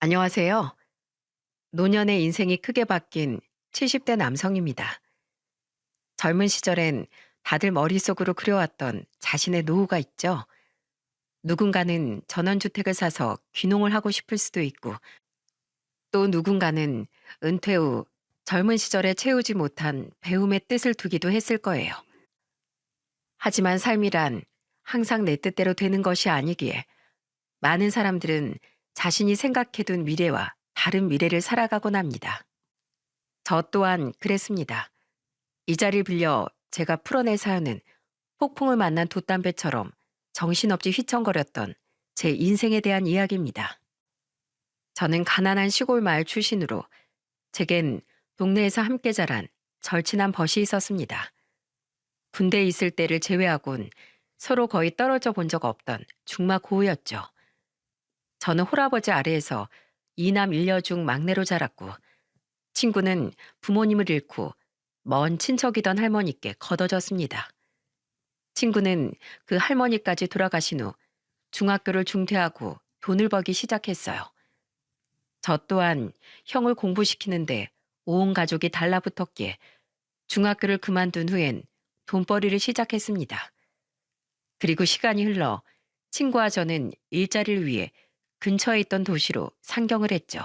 안녕하세요. 노년의 인생이 크게 바뀐 70대 남성입니다. 젊은 시절엔 다들 머릿속으로 그려왔던 자신의 노후가 있죠. 누군가는 전원주택을 사서 귀농을 하고 싶을 수도 있고, 또 누군가는 은퇴 후 젊은 시절에 채우지 못한 배움의 뜻을 두기도 했을 거예요. 하지만 삶이란 항상 내 뜻대로 되는 것이 아니기에 많은 사람들은 자신이 생각해둔 미래와 다른 미래를 살아가곤 합니다. 저 또한 그랬습니다. 이 자리를 빌려 제가 풀어낼 사연은 폭풍을 만난 돛담배처럼 정신없이 휘청거렸던 제 인생에 대한 이야기입니다. 저는 가난한 시골 마을 출신으로 제겐 동네에서 함께 자란 절친한 벗이 있었습니다. 군대에 있을 때를 제외하곤 서로 거의 떨어져 본 적 없던 중마 고우였죠. 저는 홀아버지 아래에서 이남 일녀 중 막내로 자랐고, 친구는 부모님을 잃고 먼 친척이던 할머니께 거둬졌습니다. 친구는 그 할머니까지 돌아가신 후 중학교를 중퇴하고 돈을 벌기 시작했어요. 저 또한 형을 공부시키는데 온 가족이 달라붙었기에 중학교를 그만둔 후엔 돈벌이를 시작했습니다. 그리고 시간이 흘러 친구와 저는 일자리를 위해 근처에 있던 도시로 상경을 했죠.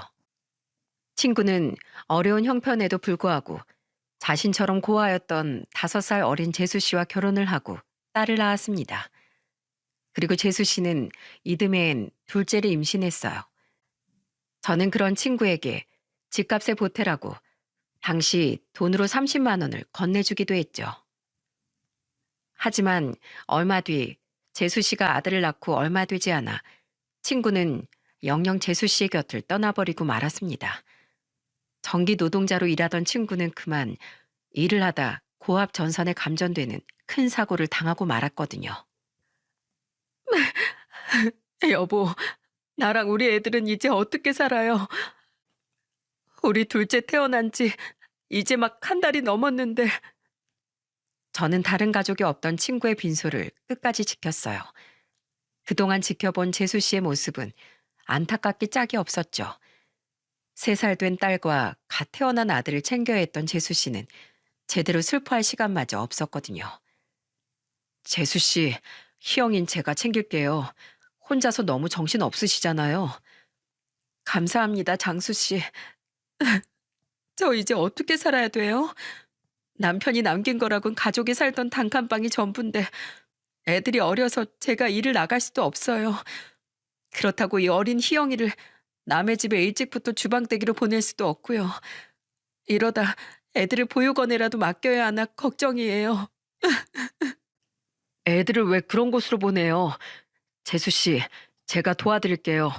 친구는 어려운 형편에도 불구하고 자신처럼 고아였던 5살 어린 재수 씨와 결혼을 하고 딸을 낳았습니다. 그리고 재수 씨는 이듬해엔 둘째를 임신했어요. 저는 그런 친구에게 집값에 보태라고 당시 돈으로 30만 원을 건네주기도 했죠. 하지만 얼마 뒤 재수 씨가 아들을 낳고 얼마 되지 않아 친구는 영영 재수 씨의 곁을 떠나버리고 말았습니다. 전기 노동자로 일하던 친구는 그만 일을 하다 고압 전선에 감전되는 큰 사고를 당하고 말았거든요. 여보, 나랑 우리 애들은 이제 어떻게 살아요? 우리 둘째 태어난 지 이제 막 한 달이 넘었는데. 저는 다른 가족이 없던 친구의 빈소를 끝까지 지켰어요. 그동안 지켜본 재수 씨의 모습은 안타깝게 짝이 없었죠. 3살 된 딸과 갓 태어난 아들을 챙겨야 했던 재수 씨는 제대로 슬퍼할 시간마저 없었거든요. 재수 씨, 희영인 제가 챙길게요. 혼자서 너무 정신 없으시잖아요. 감사합니다, 장수 씨. 저 이제 어떻게 살아야 돼요? 남편이 남긴 거라곤 가족이 살던 단칸방이 전부인데 애들이 어려서 제가 일을 나갈 수도 없어요. 그렇다고 이 어린 희영이를 남의 집에 일찍부터 주방대기로 보낼 수도 없고요. 이러다 애들을 보육원에라도 맡겨야 하나 걱정이에요. 애들을 왜 그런 곳으로 보내요? 재수 씨, 제가 도와드릴게요.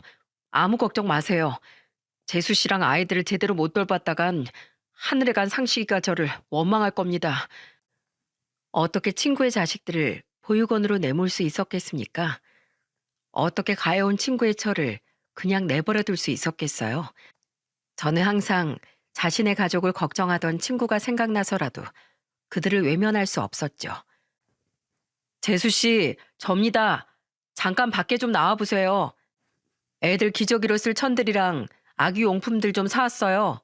아무 걱정 마세요. 재수 씨랑 아이들을 제대로 못 돌봤다간 하늘에 간 상식이가 저를 원망할 겁니다. 어떻게 친구의 자식들을 보육원으로 내몰 수 있었겠습니까? 어떻게 가해온 친구의 처를 그냥 내버려 둘 수 있었겠어요? 저는 항상 자신의 가족을 걱정하던 친구가 생각나서라도 그들을 외면할 수 없었죠. 재수 씨, 접니다. 잠깐 밖에 좀 나와 보세요. 애들 기저귀로 쓸 천들이랑 아기 용품들 좀 사왔어요.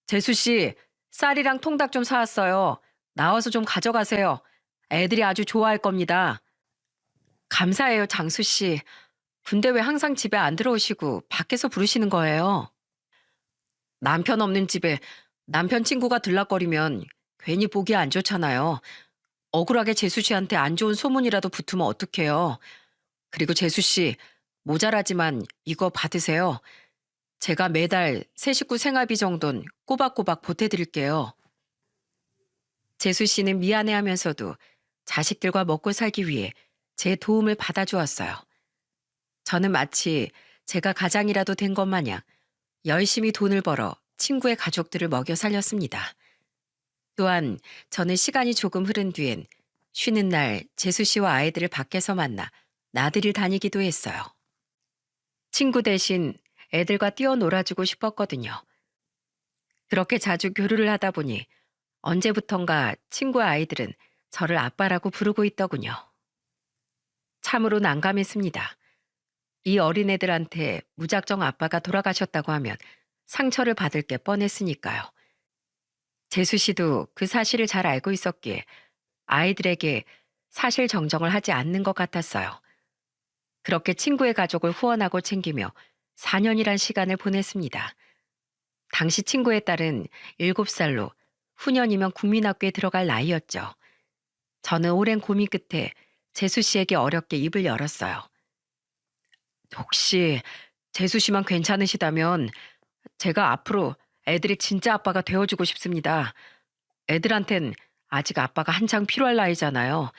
재수 씨, 쌀이랑 통닭 좀 사왔어요. 나와서 좀 가져가세요. 애들이 아주 좋아할 겁니다. 감사해요, 장수 씨. 근데 왜 항상 집에 안 들어오시고 밖에서 부르시는 거예요? 남편 없는 집에 남편 친구가 들락거리면 괜히 보기 안 좋잖아요. 억울하게 재수 씨한테 안 좋은 소문이라도 붙으면 어떡해요. 그리고 재수 씨, 모자라지만 이거 받으세요. 제가 매달 새 식구 생활비 정도는 꼬박꼬박 보태드릴게요. 재수 씨는 미안해하면서도 자식들과 먹고 살기 위해 제 도움을 받아주었어요. 저는 마치 제가 가장이라도 된 것 마냥 열심히 돈을 벌어 친구의 가족들을 먹여 살렸습니다. 또한 저는 시간이 조금 흐른 뒤엔 쉬는 날 재수 씨와 아이들을 밖에서 만나 나들이를 다니기도 했어요. 친구 대신 애들과 뛰어놀아주고 싶었거든요. 그렇게 자주 교류를 하다 보니 언제부턴가 친구의 아이들은 저를 아빠라고 부르고 있더군요. 참으로 난감했습니다. 이 어린애들한테 무작정 아빠가 돌아가셨다고 하면 상처를 받을 게 뻔했으니까요. 재수 씨도 그 사실을 잘 알고 있었기에 아이들에게 사실 정정을 하지 않는 것 같았어요. 그렇게 친구의 가족을 후원하고 챙기며 4년이란 시간을 보냈습니다. 당시 친구의 딸은 7살로 후년이면 국민학교에 들어갈 나이였죠. 저는 오랜 고민 끝에 재수 씨에게 어렵게 입을 열었어요. 혹시 재수 씨만 괜찮으시다면 제가 앞으로 애들이 진짜 아빠가 되어주고 싶습니다. 애들한텐 아직 아빠가 한창 필요할 나이잖아요.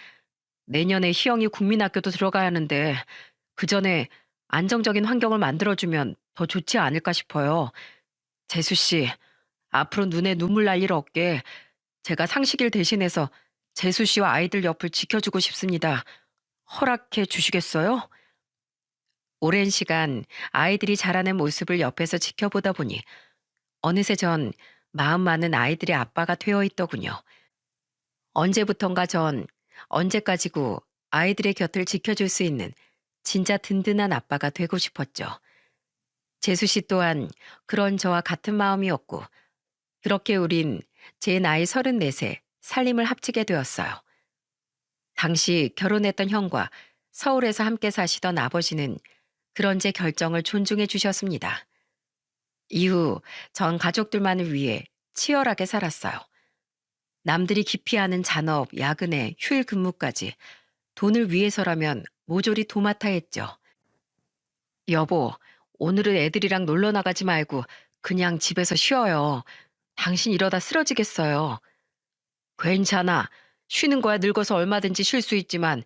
내년에 희영이 국민학교도 들어가야 하는데 그 전에 안정적인 환경을 만들어주면 더 좋지 않을까 싶어요. 재수 씨, 앞으로 눈에 눈물 날 일 없게 제가 상식일 대신해서 재수 씨와 아이들 옆을 지켜주고 싶습니다. 허락해 주시겠어요? 오랜 시간 아이들이 자라는 모습을 옆에서 지켜보다 보니 어느새 전 마음 많은 아이들의 아빠가 되어 있더군요. 언제부턴가 전 언제까지고 아이들의 곁을 지켜줄 수 있는 진짜 든든한 아빠가 되고 싶었죠. 재수 씨 또한 그런 저와 같은 마음이었고, 그렇게 우린 제 나이 34세 살림을 합치게 되었어요. 당시 결혼했던 형과 서울에서 함께 사시던 아버지는 그런 제 결정을 존중해 주셨습니다. 이후 전 가족들만을 위해 치열하게 살았어요. 남들이 기피하는 잔업, 야근에 휴일 근무까지 돈을 위해서라면 모조리 도맡아 했죠. 여보, 오늘은 애들이랑 놀러 나가지 말고 그냥 집에서 쉬어요. 당신 이러다 쓰러지겠어요. 괜찮아. 쉬는 거야 늙어서 얼마든지 쉴 수 있지만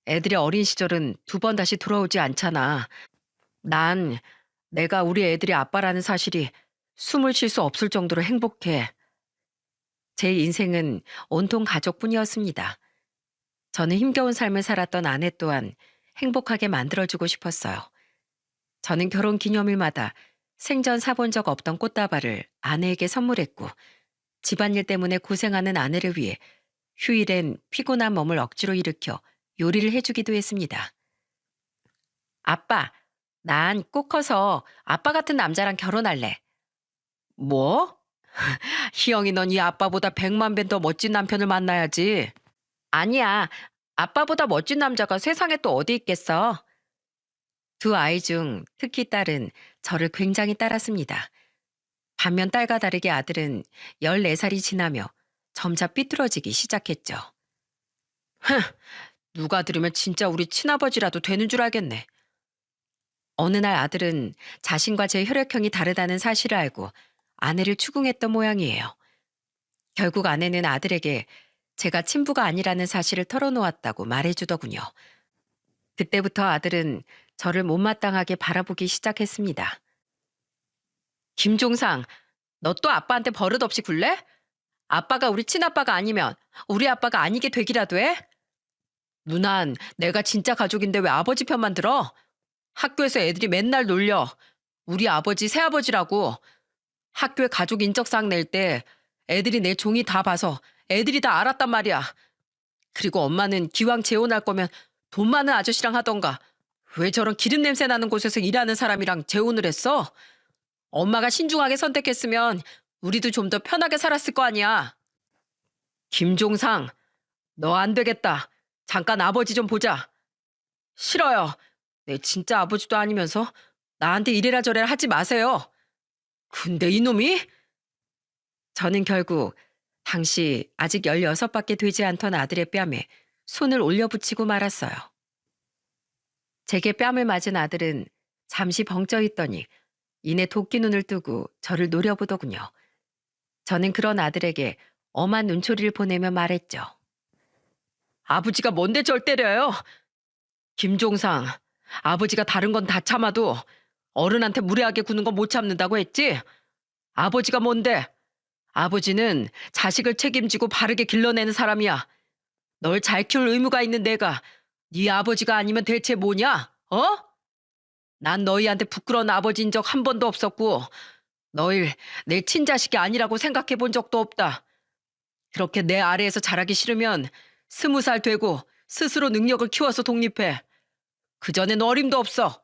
애들의 어린 시절은 2번 다시 돌아오지 않잖아. 난 내가 우리 애들의 아빠라는 사실이 숨을 쉴 수 없을 정도로 행복해. 제 인생은 온통 가족뿐이었습니다. 저는 힘겨운 삶을 살았던 아내 또한 행복하게 만들어주고 싶었어요. 저는 결혼 기념일마다 생전 사본 적 없던 꽃다발을 아내에게 선물했고, 집안일 때문에 고생하는 아내를 위해 휴일엔 피곤한 몸을 억지로 일으켜 요리를 해주기도 했습니다. 아빠, 난 꼭 커서 아빠 같은 남자랑 결혼할래. 뭐? 희영이 넌 이 아빠보다 100만 배 더 멋진 남편을 만나야지. 아니야. 아빠보다 멋진 남자가 세상에 또 어디 있겠어. 두 아이 중 특히 딸은 저를 굉장히 따랐습니다. 반면 딸과 다르게 아들은 14살이 지나며 점차 삐뚤어지기 시작했죠. 흥, 누가 들으면 진짜 우리 친아버지라도 되는 줄 알겠네. 어느 날 아들은 자신과 제 혈액형이 다르다는 사실을 알고 아내를 추궁했던 모양이에요. 결국 아내는 아들에게 제가 친부가 아니라는 사실을 털어놓았다고 말해주더군요. 그때부터 아들은 저를 못마땅하게 바라보기 시작했습니다. 김종상, 너 또 아빠한테 버릇없이 굴래? 아빠가 우리 친아빠가 아니면 우리 아빠가 아니게 되기라도 해? 누난 내가 진짜 가족인데 왜 아버지 편만 들어? 학교에서 애들이 맨날 놀려. 우리 아버지 새아버지라고. 학교에 가족 인적사항 낼 때 애들이 내 종이 다 봐서 애들이 다 알았단 말이야. 그리고 엄마는 기왕 재혼할 거면 돈 많은 아저씨랑 하던가. 왜 저런 기름 냄새 나는 곳에서 일하는 사람이랑 재혼을 했어? 엄마가 신중하게 선택했으면 우리도 좀 더 편하게 살았을 거 아니야. 김종상, 너 안 되겠다. 잠깐 아버지 좀 보자. 싫어요. 내 진짜 아버지도 아니면서 나한테 이래라 저래라 하지 마세요. 근데 이놈이? 저는 결국 당시 아직 16밖에 되지 않던 아들의 뺨에 손을 올려붙이고 말았어요. 제게 뺨을 맞은 아들은 잠시 벙쪄 있더니 이내 도끼 눈을 뜨고 저를 노려보더군요. 저는 그런 아들에게 엄한 눈초리를 보내며 말했죠. 아버지가 뭔데 절 때려요? 김종상, 아버지가 다른 건 다 참아도 어른한테 무례하게 구는 건 못 참는다고 했지? 아버지가 뭔데? 아버지는 자식을 책임지고 바르게 길러내는 사람이야. 널 잘 키울 의무가 있는 내가 네 아버지가 아니면 대체 뭐냐? 어? 난 너희한테 부끄러운 아버지인 적 한 번도 없었고 너희 내 친자식이 아니라고 생각해 본 적도 없다. 그렇게 내 아래에서 자라기 싫으면 20살 되고 스스로 능력을 키워서 독립해. 그전엔 어림도 없어.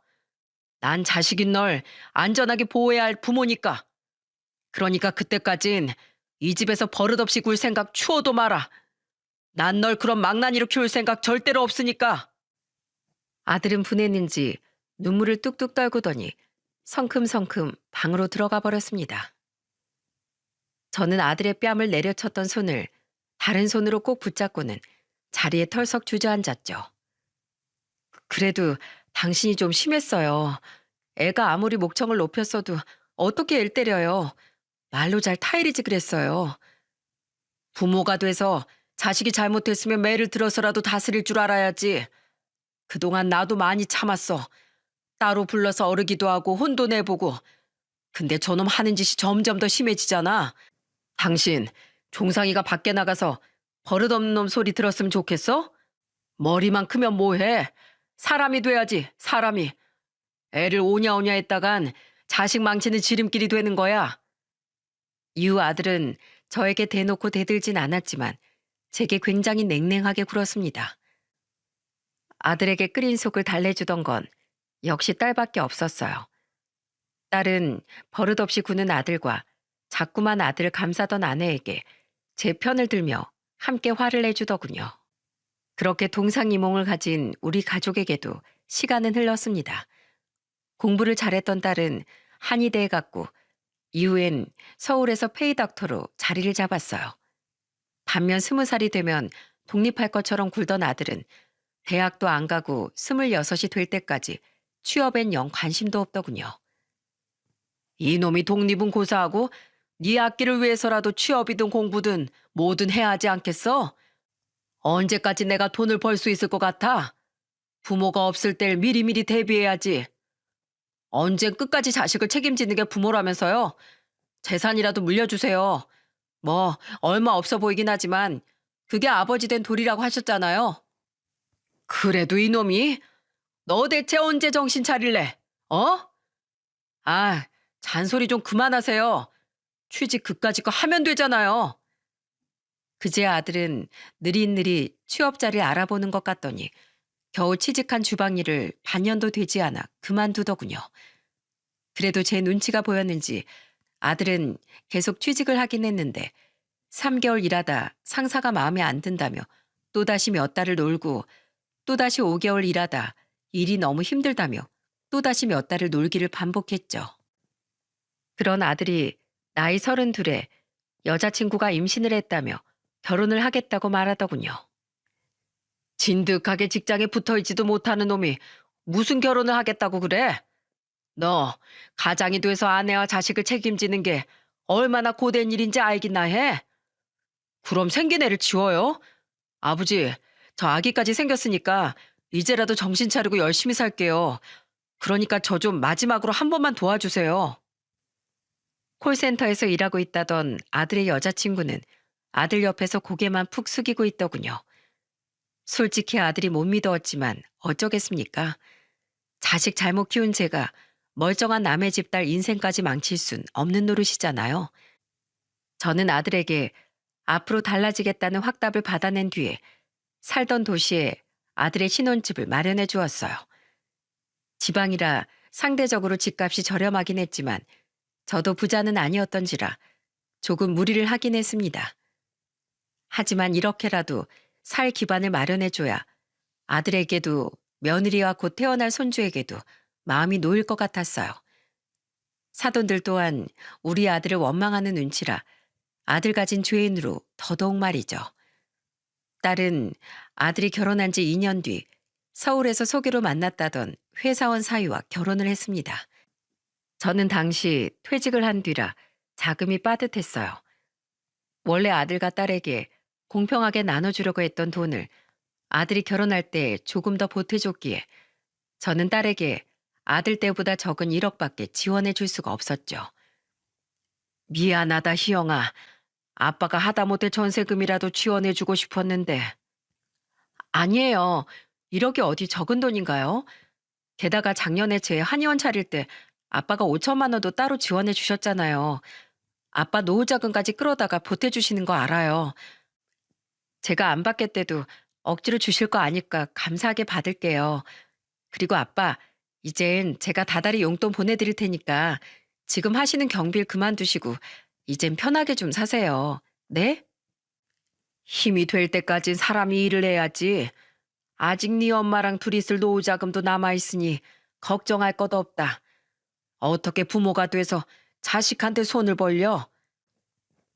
난 자식인 널 안전하게 보호해야 할 부모니까. 그러니까 그때까진 이 집에서 버릇없이 굴 생각 추워도 마라. 난 널 그런 망나니로 키울 생각 절대로 없으니까. 아들은 분했는지 눈물을 뚝뚝 떨구더니 성큼성큼 방으로 들어가 버렸습니다. 저는 아들의 뺨을 내려쳤던 손을 다른 손으로 꼭 붙잡고는 자리에 털썩 주저앉았죠. 그래도 당신이 좀 심했어요. 애가 아무리 목청을 높였어도 어떻게 애를 때려요. 말로 잘 타이르지 그랬어요. 부모가 돼서 자식이 잘못했으면 매를 들어서라도 다스릴 줄 알아야지. 그동안 나도 많이 참았어. 따로 불러서 어르기도 하고 혼도 내보고. 근데 저놈 하는 짓이 점점 더 심해지잖아. 당신 종상이가 밖에 나가서 버릇없는 놈 소리 들었으면 좋겠어? 머리만 크면 뭐해? 사람이 돼야지, 사람이. 애를 오냐오냐 했다간 자식 망치는 지름길이 되는 거야. 이후 아들은 저에게 대놓고 대들진 않았지만 제게 굉장히 냉랭하게 굴었습니다. 아들에게 끓인 속을 달래주던 건 역시 딸밖에 없었어요. 딸은 버릇없이 구는 아들과 자꾸만 아들을 감싸던 아내에게 제 편을 들며 함께 화를 내주더군요. 그렇게 동상이몽을 가진 우리 가족에게도 시간은 흘렀습니다. 공부를 잘했던 딸은 한의대에 갔고 이후엔 서울에서 페이닥터로 자리를 잡았어요. 반면 20살이 되면 독립할 것처럼 굴던 아들은 대학도 안 가고 26이 될 때까지 취업엔 영 관심도 없더군요. 이놈이 독립은 고사하고 네 앞길을 위해서라도 취업이든 공부든 뭐든 해야 하지 않겠어? 언제까지 내가 돈을 벌 수 있을 것 같아? 부모가 없을 때를 미리미리 대비해야지. 언젠 끝까지 자식을 책임지는 게 부모라면서요. 재산이라도 물려주세요. 뭐 얼마 없어 보이긴 하지만 그게 아버지 된 도리라고 하셨잖아요. 그래도 이놈이 너 대체 언제 정신 차릴래? 어? 아, 잔소리 좀 그만하세요. 취직 그까짓 거 하면 되잖아요. 그제 아들은 느릿느릿 취업 자리를 알아보는 것 같더니 겨우 취직한 주방 일을 반년도 되지 않아 그만두더군요. 그래도 제 눈치가 보였는지 아들은 계속 취직을 하긴 했는데 3개월 일하다 상사가 마음에 안 든다며 또다시 몇 달을 놀고 또다시 5개월 일하다 일이 너무 힘들다며 또다시 몇 달을 놀기를 반복했죠. 그런 아들이 나이 32에 여자친구가 임신을 했다며 결혼을 하겠다고 말하더군요. 진득하게 직장에 붙어있지도 못하는 놈이 무슨 결혼을 하겠다고 그래? 너 가장이 돼서 아내와 자식을 책임지는 게 얼마나 고된 일인지 알기나 해? 그럼 생긴 애를 지워요? 아버지, 저 아기까지 생겼으니까 이제라도 정신 차리고 열심히 살게요. 그러니까 저 좀 마지막으로 한 번만 도와주세요. 콜센터에서 일하고 있다던 아들의 여자친구는 아들 옆에서 고개만 푹 숙이고 있더군요. 솔직히 아들이 못 믿어왔지만 어쩌겠습니까? 자식 잘못 키운 제가 멀쩡한 남의 집 딸 인생까지 망칠 순 없는 노릇이잖아요. 저는 아들에게 앞으로 달라지겠다는 확답을 받아낸 뒤에 살던 도시에 아들의 신혼집을 마련해 주었어요. 지방이라 상대적으로 집값이 저렴하긴 했지만 저도 부자는 아니었던지라 조금 무리를 하긴 했습니다. 하지만 이렇게라도 살 기반을 마련해줘야 아들에게도 며느리와 곧 태어날 손주에게도 마음이 놓일 것 같았어요. 사돈들 또한 우리 아들을 원망하는 눈치라 아들 가진 죄인으로 더더욱 말이죠. 딸은 아들이 결혼한 지 2년 뒤 서울에서 소개로 만났다던 회사원 사위와 결혼을 했습니다. 저는 당시 퇴직을 한 뒤라 자금이 빠듯했어요. 원래 아들과 딸에게 공평하게 나눠주려고 했던 돈을 아들이 결혼할 때 조금 더 보태줬기에 저는 딸에게 아들 때보다 적은 1억밖에 지원해 줄 수가 없었죠. 미안하다 희영아. 아빠가 하다못해 전세금이라도 지원해주고 싶었는데. 아니에요. 1억이 어디 적은 돈인가요? 게다가 작년에 제 한의원 차릴 때 아빠가 5천만 원도 따로 지원해 주셨잖아요. 아빠 노후자금까지 끌어다가 보태주시는 거 알아요. 제가 안 받겠대도 억지로 주실 거 아니까 감사하게 받을게요. 그리고 아빠, 이젠 제가 다달이 용돈 보내드릴 테니까 지금 하시는 경비를 그만두시고 이젠 편하게 좀 사세요. 네? 힘이 될 때까진 사람이 일을 해야지. 아직 네 엄마랑 둘이 쓸 노후 자금도 남아있으니 걱정할 것 없다. 어떻게 부모가 돼서 자식한테 손을 벌려?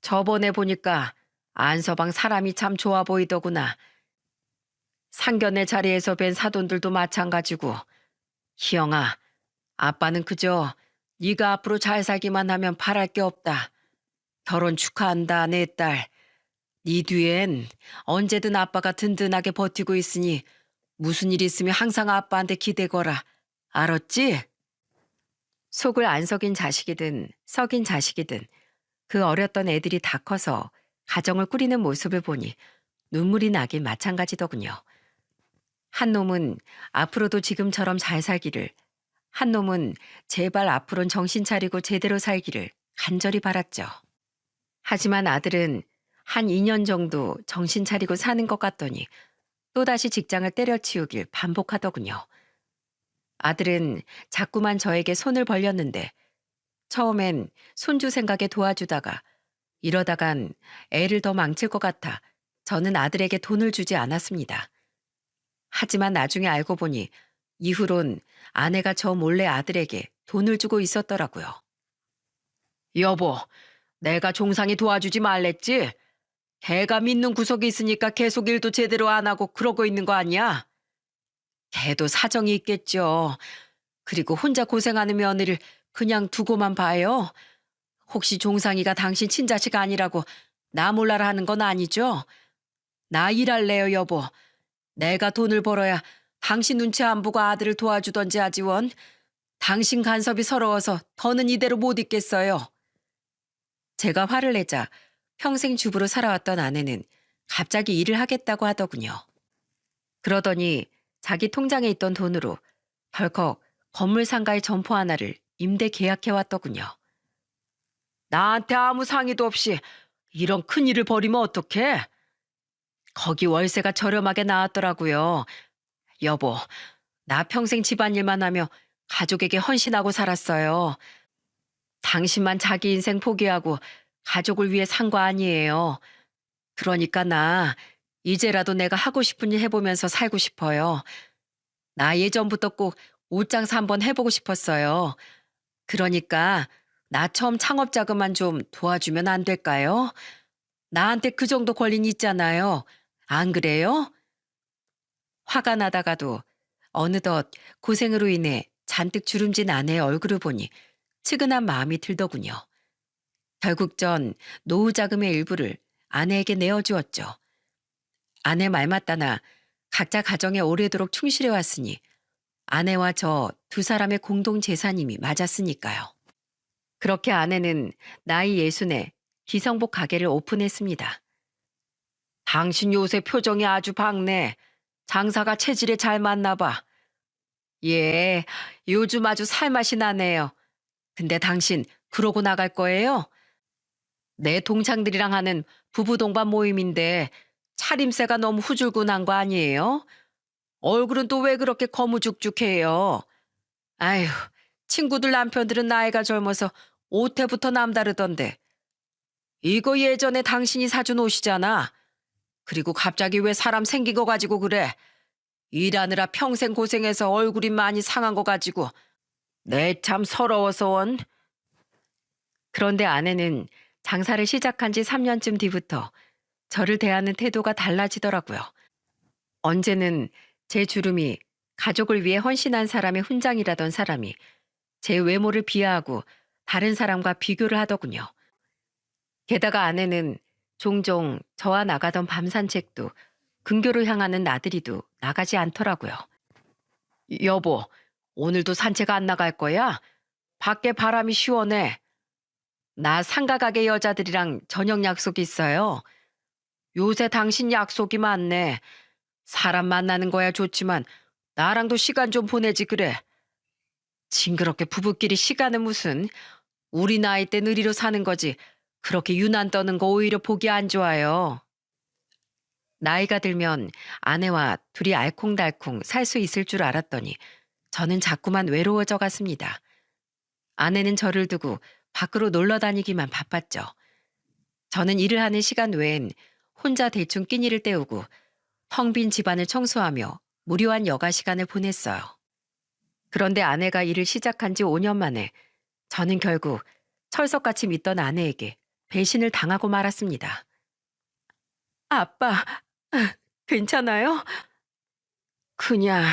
저번에 보니까 안서방 사람이 참 좋아 보이더구나. 상견례 자리에서 뵌 사돈들도 마찬가지고. 희영아, 아빠는 그저 네가 앞으로 잘 살기만 하면 바랄 게 없다. 결혼 축하한다, 내 딸. 네 뒤엔 언제든 아빠가 든든하게 버티고 있으니 무슨 일 있으면 항상 아빠한테 기대거라. 알았지? 속을 안 썩인 자식이든 썩인 자식이든 그 어렸던 애들이 다 커서 가정을 꾸리는 모습을 보니 눈물이 나긴 마찬가지더군요. 한 놈은 앞으로도 지금처럼 잘 살기를, 한 놈은 제발 앞으론 정신 차리고 제대로 살기를 간절히 바랐죠. 하지만 아들은 한 2년 정도 정신 차리고 사는 것 같더니 또다시 직장을 때려치우길 반복하더군요. 아들은 자꾸만 저에게 손을 벌렸는데 처음엔 손주 생각에 도와주다가 이러다간 애를 더 망칠 것 같아 저는 아들에게 돈을 주지 않았습니다. 하지만 나중에 알고 보니 이후론 아내가 저 몰래 아들에게 돈을 주고 있었더라고요. 여보, 내가 종상이 도와주지 말랬지? 걔가 믿는 구석이 있으니까 계속 일도 제대로 안 하고 그러고 있는 거 아니야? 걔도 사정이 있겠죠. 그리고 혼자 고생하는 며느리를 그냥 두고만 봐요. 혹시 종상이가 당신 친자식 아니라고 나 몰라라 하는 건 아니죠? 나 일할래요, 여보. 내가 돈을 벌어야 당신 눈치 안 보고 아들을 도와주던지 하지 원. 당신 간섭이 서러워서 더는 이대로 못 있겠어요. 제가 화를 내자 평생 주부로 살아왔던 아내는 갑자기 일을 하겠다고 하더군요. 그러더니 자기 통장에 있던 돈으로 덜컥 건물 상가의 점포 하나를 임대 계약해 왔더군요. 나한테 아무 상의도 없이 이런 큰 일을 벌이면 어떡해? 거기 월세가 저렴하게 나왔더라고요. 여보, 나 평생 집안일만 하며 가족에게 헌신하고 살았어요. 당신만 자기 인생 포기하고 가족을 위해 산 거 아니에요. 그러니까 나 이제라도 내가 하고 싶은 일 해보면서 살고 싶어요. 나 예전부터 꼭 옷장사 한번 해보고 싶었어요. 그러니까 나 처음 창업 자금만 좀 도와주면 안 될까요? 나한테 그 정도 권리는 있잖아요. 안 그래요? 화가 나다가도 어느덧 고생으로 인해 잔뜩 주름진 아내의 얼굴을 보니 측은한 마음이 들더군요. 결국 전 노후 자금의 일부를 아내에게 내어주었죠. 아내 말 맞다나 각자 가정에 오래도록 충실해 왔으니 아내와 저 두 사람의 공동 재산임이 맞았으니까요. 그렇게 아내는 나이 60에 기성복 가게를 오픈했습니다. 당신 요새 표정이 아주 밝네. 장사가 체질에 잘 맞나 봐. 예, 요즘 아주 살맛이 나네요. 근데 당신 그러고 나갈 거예요? 내 동창들이랑 하는 부부 동반 모임인데 차림새가 너무 후줄근한 거 아니에요? 얼굴은 또 왜 그렇게 거무죽죽해요? 아휴, 친구들 남편들은 나이가 젊어서 옷태부터 남다르던데. 이거 예전에 당신이 사준 옷이잖아. 그리고 갑자기 왜 사람 생긴 거 가지고 그래? 일하느라 평생 고생해서 얼굴이 많이 상한 거 가지고 내 참 서러워서 원. 그런데 아내는 장사를 시작한 지 3년쯤 뒤부터 저를 대하는 태도가 달라지더라고요. 언제는 제 주름이 가족을 위해 헌신한 사람의 훈장이라던 사람이 제 외모를 비하하고 다른 사람과 비교를 하더군요. 게다가 아내는 종종 저와 나가던 밤 산책도 근교로 향하는 나들이도 나가지 않더라고요. 여보, 오늘도 산책 안 나갈 거야? 밖에 바람이 시원해. 나 상가 가게 여자들이랑 저녁 약속 있어요. 요새 당신 약속이 많네. 사람 만나는 거야 좋지만 나랑도 시간 좀 보내지 그래. 징그럽게 부부끼리 시간은 무슨. 우리 나이 때 느리로 사는 거지. 그렇게 유난 떠는 거 오히려 보기 안 좋아요. 나이가 들면 아내와 둘이 알콩달콩 살 수 있을 줄 알았더니 저는 자꾸만 외로워져 갔습니다. 아내는 저를 두고 밖으로 놀러 다니기만 바빴죠. 저는 일을 하는 시간 외엔 혼자 대충 끼니를 때우고 텅 빈 집안을 청소하며 무료한 여가 시간을 보냈어요. 그런데 아내가 일을 시작한 지 5년 만에 저는 결국 철석같이 믿던 아내에게 배신을 당하고 말았습니다. 아빠, 괜찮아요? 그냥,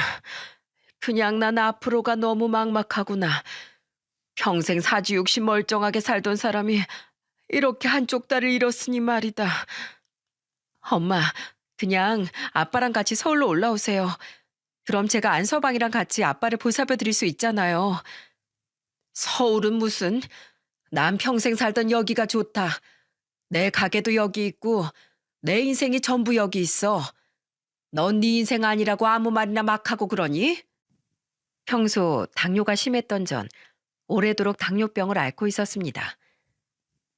그냥 난 앞으로가 너무 막막하구나. 평생 사지육시 멀쩡하게 살던 사람이 이렇게 한쪽 다리를 잃었으니 말이다. 엄마, 그냥 아빠랑 같이 서울로 올라오세요. 그럼 제가 안서방이랑 같이 아빠를 보살펴 드릴 수 있잖아요. 서울은 무슨? 난 평생 살던 여기가 좋다. 내 가게도 여기 있고 내 인생이 전부 여기 있어. 넌 네 인생 아니라고 아무 말이나 막 하고 그러니? 평소 당뇨가 심했던 전 오래도록 당뇨병을 앓고 있었습니다.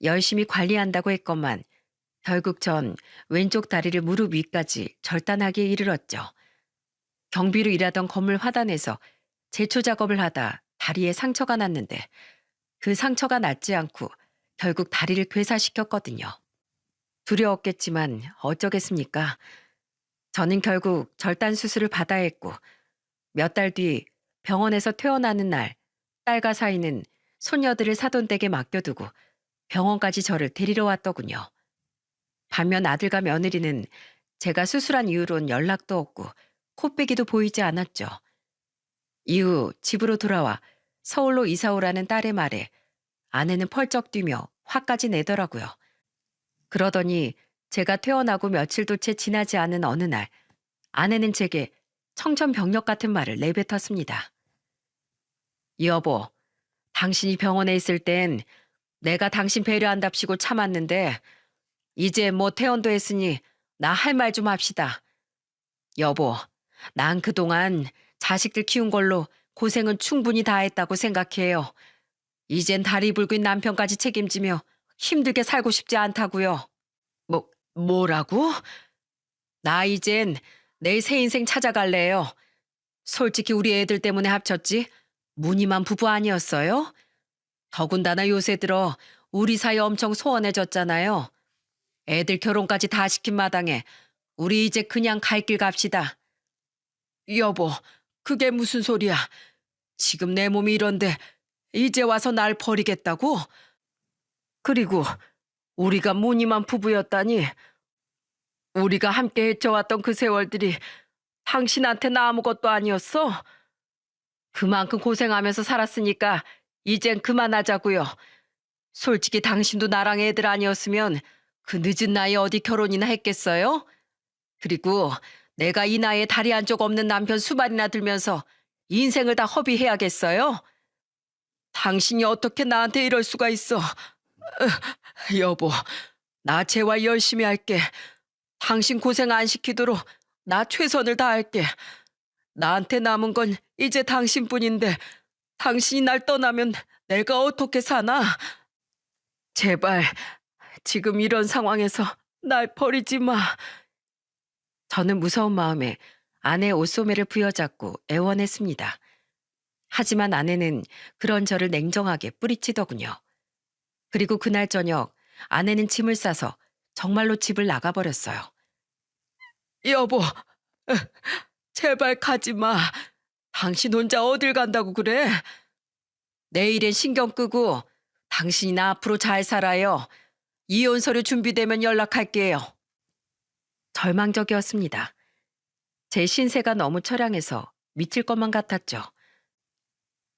열심히 관리한다고 했건만 결국 전 왼쪽 다리를 무릎 위까지 절단하기에 이르렀죠. 경비로 일하던 건물 화단에서 제초 작업을 하다 다리에 상처가 났는데 그 상처가 낫지 않고 결국 다리를 괴사시켰거든요. 두려웠겠지만 어쩌겠습니까? 저는 결국 절단 수술을 받아야 했고 몇 달 뒤 병원에서 퇴원하는 날 딸과 사이는 손녀들을 사돈댁에 맡겨두고 병원까지 저를 데리러 왔더군요. 반면 아들과 며느리는 제가 수술한 이후론 연락도 없고 코빼기도 보이지 않았죠. 이후 집으로 돌아와 서울로 이사 오라는 딸의 말에 아내는 펄쩍 뛰며 화까지 내더라고요. 그러더니 제가 퇴원하고 며칠도 채 지나지 않은 어느 날 아내는 제게 청천벽력 같은 말을 내뱉었습니다. 여보, 당신이 병원에 있을 땐 내가 당신 배려한답시고 참았는데 이제 뭐 퇴원도 했으니 나 할 말 좀 합시다. 여보, 난 그동안 자식들 키운 걸로 고생은 충분히 다 했다고 생각해요. 이젠 다리 붉은 남편까지 책임지며 힘들게 살고 싶지 않다고요. 뭐라고? 나 이젠 내 새 인생 찾아갈래요. 솔직히 우리 애들 때문에 합쳤지 무늬만 부부 아니었어요? 더군다나 요새 들어 우리 사이 엄청 소원해졌잖아요. 애들 결혼까지 다 시킨 마당에 우리 이제 그냥 갈 길 갑시다. 여보, 그게 무슨 소리야? 지금 내 몸이 이런데 이제 와서 날 버리겠다고? 그리고 우리가 무늬만 부부였다니 우리가 함께 헤쳐왔던 그 세월들이 당신한테는 아무것도 아니었어? 그만큼 고생하면서 살았으니까 이젠 그만하자고요. 솔직히 당신도 나랑 애들 아니었으면 그 늦은 나이에 어디 결혼이나 했겠어요? 그리고 내가 이 나이에 다리 한쪽 없는 남편 수발이나 들면서 인생을 다 허비해야겠어요? 당신이 어떻게 나한테 이럴 수가 있어? 여보, 나 재활 열심히 할게. 당신 고생 안 시키도록 나 최선을 다할게. 나한테 남은 건 이제 당신뿐인데 당신이 날 떠나면 내가 어떻게 사나? 제발 지금 이런 상황에서 날 버리지 마. 저는 무서운 마음에 아내의 옷소매를 부여잡고 애원했습니다. 하지만 아내는 그런 저를 냉정하게 뿌리치더군요. 그리고 그날 저녁 아내는 짐을 싸서 정말로 집을 나가버렸어요. 여보, 제발 가지 마. 당신 혼자 어딜 간다고 그래? 내일엔 신경 끄고 당신이나 앞으로 잘 살아요. 이혼 서류 준비되면 연락할게요. 절망적이었습니다. 제 신세가 너무 처량해서 미칠 것만 같았죠.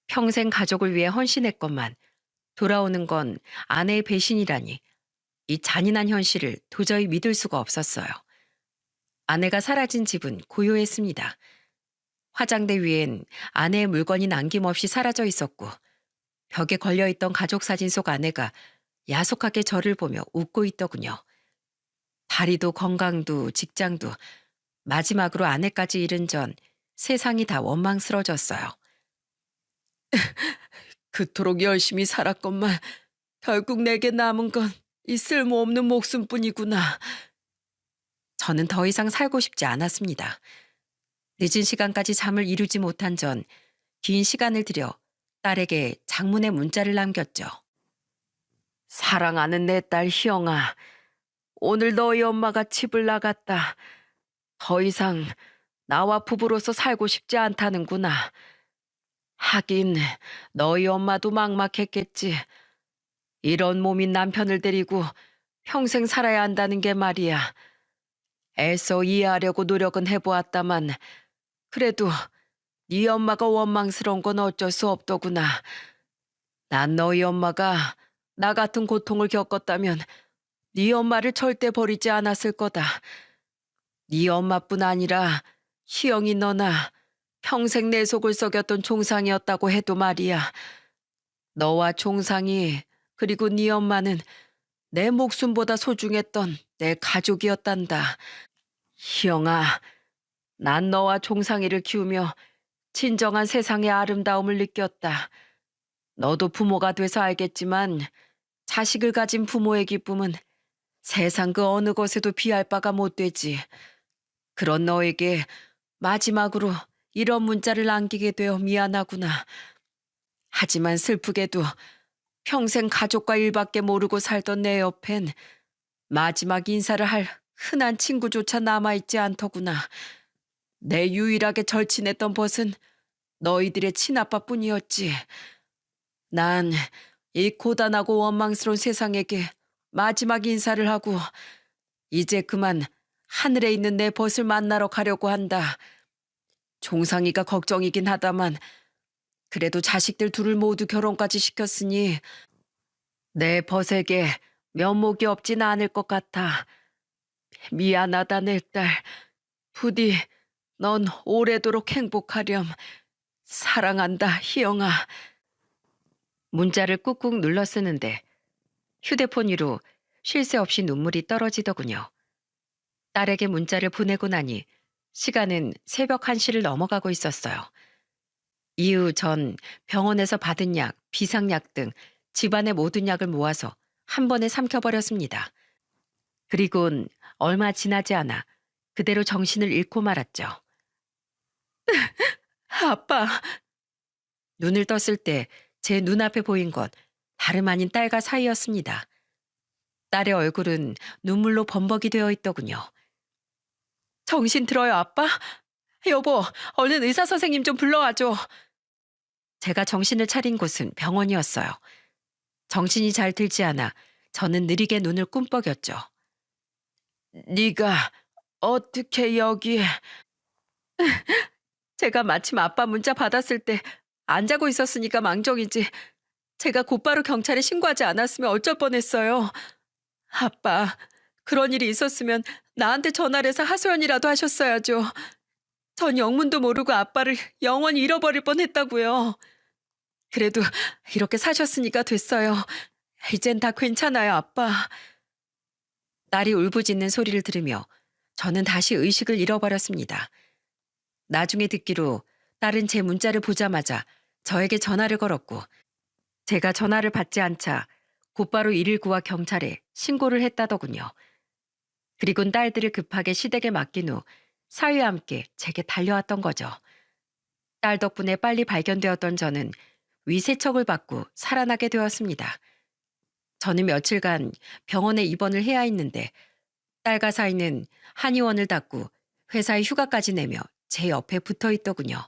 평생 가족을 위해 헌신했건만 돌아오는 건 아내의 배신이라니 이 잔인한 현실을 도저히 믿을 수가 없었어요. 아내가 사라진 집은 고요했습니다. 화장대 위엔 아내의 물건이 남김없이 사라져 있었고 벽에 걸려있던 가족 사진 속 아내가 야속하게 저를 보며 웃고 있더군요. 다리도 건강도 직장도 마지막으로 아내까지 잃은 전 세상이 다 원망스러워졌어요. 그토록 열심히 살았건만 결국 내게 남은 건 이 쓸모없는 목숨뿐이구나. 저는 더 이상 살고 싶지 않았습니다. 늦은 시간까지 잠을 이루지 못한 전 긴 시간을 들여 딸에게 장문의 문자를 남겼죠. 사랑하는 내 딸 희영아, 오늘 너희 엄마가 집을 나갔다. 더 이상 나와 부부로서 살고 싶지 않다는구나. 하긴 너희 엄마도 막막했겠지. 이런 몸인 남편을 데리고 평생 살아야 한다는 게 말이야. 애써 이해하려고 노력은 해보았다만 그래도 네 엄마가 원망스러운 건 어쩔 수 없더구나. 난 너희 엄마가 나 같은 고통을 겪었다면 네 엄마를 절대 버리지 않았을 거다. 네 엄마뿐 아니라 희영이 너나 평생 내 속을 썩였던 종상이었다고 해도 말이야. 너와 종상이 그리고 네 엄마는 내 목숨보다 소중했던 내 가족이었단다. 희영아, 난 너와 종상이를 키우며 진정한 세상의 아름다움을 느꼈다. 너도 부모가 돼서 알겠지만 자식을 가진 부모의 기쁨은 세상 그 어느 것에도 비할 바가 못 되지. 그런 너에게 마지막으로 이런 문자를 남기게 되어 미안하구나. 하지만 슬프게도 평생 가족과 일밖에 모르고 살던 내 옆엔 마지막 인사를 할 흔한 친구조차 남아있지 않더구나. 내 유일하게 절친했던 벗은 너희들의 친아빠뿐이었지. 난 이 고단하고 원망스러운 세상에게 마지막 인사를 하고 이제 그만 하늘에 있는 내 벗을 만나러 가려고 한다. 종상이가 걱정이긴 하다만 그래도 자식들 둘을 모두 결혼까지 시켰으니 내 벗에게 면목이 없진 않을 것 같아. 미안하다 내 딸. 부디 넌 오래도록 행복하렴. 사랑한다 희영아. 문자를 꾹꾹 눌러 쓰는데 휴대폰 위로 쉴 새 없이 눈물이 떨어지더군요. 딸에게 문자를 보내고 나니 시간은 새벽 1시를 넘어가고 있었어요. 이후 전 병원에서 받은 약, 비상약 등 집안의 모든 약을 모아서 한 번에 삼켜버렸습니다. 그리곤 얼마 지나지 않아 그대로 정신을 잃고 말았죠. 아빠! 눈을 떴을 때 제 눈앞에 보인 건 다름 아닌 딸과 사이였습니다. 딸의 얼굴은 눈물로 범벅이 되어 있더군요. 정신 들어요, 아빠? 여보, 얼른 의사 선생님 좀 불러와줘. 제가 정신을 차린 곳은 병원이었어요. 정신이 잘 들지 않아 저는 느리게 눈을 꿈뻑였죠. 네가 어떻게 여기에? 제가 마침 아빠 문자 받았을 때 안 자고 있었으니까 망정이지. 제가 곧바로 경찰에 신고하지 않았으면 어쩔 뻔했어요. 아빠, 그런 일이 있었으면 나한테 전화를 해서 하소연이라도 하셨어야죠. 전 영문도 모르고 아빠를 영원히 잃어버릴 뻔했다고요. 그래도 이렇게 사셨으니까 됐어요. 이젠 다 괜찮아요, 아빠. 딸이 울부짖는 소리를 들으며 저는 다시 의식을 잃어버렸습니다. 나중에 듣기로 딸은 제 문자를 보자마자 저에게 전화를 걸었고 제가 전화를 받지 않자 곧바로 119와 경찰에 신고를 했다더군요. 그리곤 딸들을 급하게 시댁에 맡긴 후 사위와 함께 제게 달려왔던 거죠. 딸 덕분에 빨리 발견되었던 저는 위세척을 받고 살아나게 되었습니다. 저는 며칠간 병원에 입원을 해야 했는데 딸과 사위는 한의원을 닫고 회사에 휴가까지 내며 제 옆에 붙어 있더군요.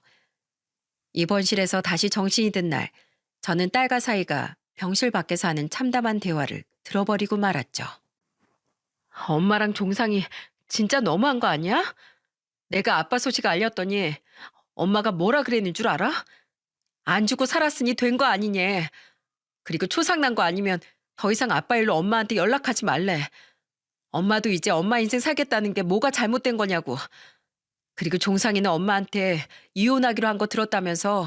입원실에서 다시 정신이 든 날 저는 딸과 사위가 병실 밖에서 하는 참담한 대화를 들어버리고 말았죠. 엄마랑 종상이 진짜 너무한 거 아니야? 내가 아빠 소식 알렸더니 엄마가 뭐라 그랬는 줄 알아? 안 죽고 살았으니 된 거 아니냐. 그리고 초상난 거 아니면 더 이상 아빠 일로 엄마한테 연락하지 말래. 엄마도 이제 엄마 인생 살겠다는 게 뭐가 잘못된 거냐고. 그리고 종상이는 엄마한테 이혼하기로 한 거 들었다면서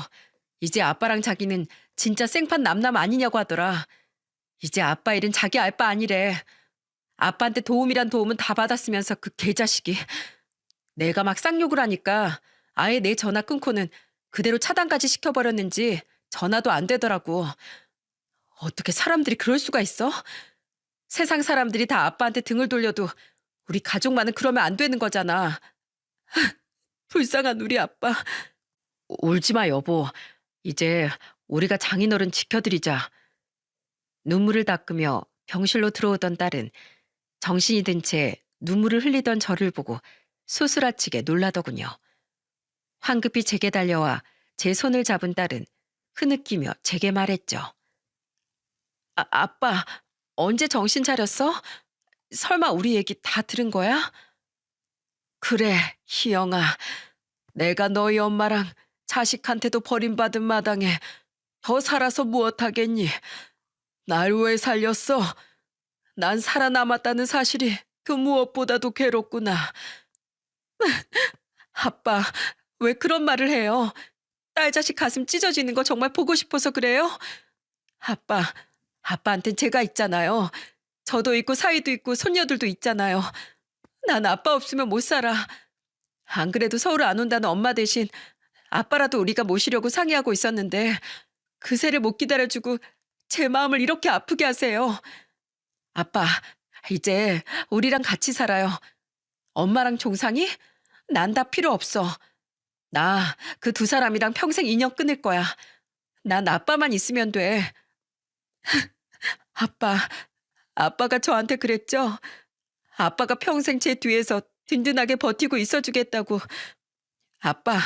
이제 아빠랑 자기는 진짜 생판 남남 아니냐고 하더라. 이제 아빠 일은 자기 알 바 아니래. 아빠한테 도움이란 도움은 다 받았으면서 그 개자식이. 내가 막 쌍욕을 하니까 아예 내 전화 끊고는 그대로 차단까지 시켜버렸는지 전화도 안 되더라고. 어떻게 사람들이 그럴 수가 있어? 세상 사람들이 다 아빠한테 등을 돌려도 우리 가족만은 그러면 안 되는 거잖아. 불쌍한 우리 아빠. 울지 마, 여보. 이제 우리가 장인어른 지켜드리자. 눈물을 닦으며 병실로 들어오던 딸은 정신이 든 채 눈물을 흘리던 저를 보고 소스라치게 놀라더군요. 황급히 제게 달려와 제 손을 잡은 딸은 흐느끼며 제게 말했죠. 아빠, 언제 정신 차렸어? 설마 우리 얘기 다 들은 거야? 그래, 희영아. 내가 너희 엄마랑 자식한테도 버림받은 마당에 더 살아서 무엇하겠니? 날 왜 살렸어? 난 살아남았다는 사실이 그 무엇보다도 괴롭구나. 아빠, 왜 그런 말을 해요? 딸 자식 가슴 찢어지는 거 정말 보고 싶어서 그래요? 아빠, 아빠한텐 제가 있잖아요. 저도 있고 사위도 있고 손녀들도 있잖아요. 난 아빠 없으면 못 살아. 안 그래도 서울 안 온다는 엄마 대신 아빠라도 우리가 모시려고 상의하고 있었는데 그새를 못 기다려주고 제 마음을 이렇게 아프게 하세요. 아빠, 이제 우리랑 같이 살아요. 엄마랑 종상이? 난 다 필요 없어. 나 그 두 사람이랑 평생 인연 끊을 거야. 난 아빠만 있으면 돼. 아빠, 아빠가 저한테 그랬죠? 아빠가 평생 제 뒤에서 든든하게 버티고 있어주겠다고. 아빠,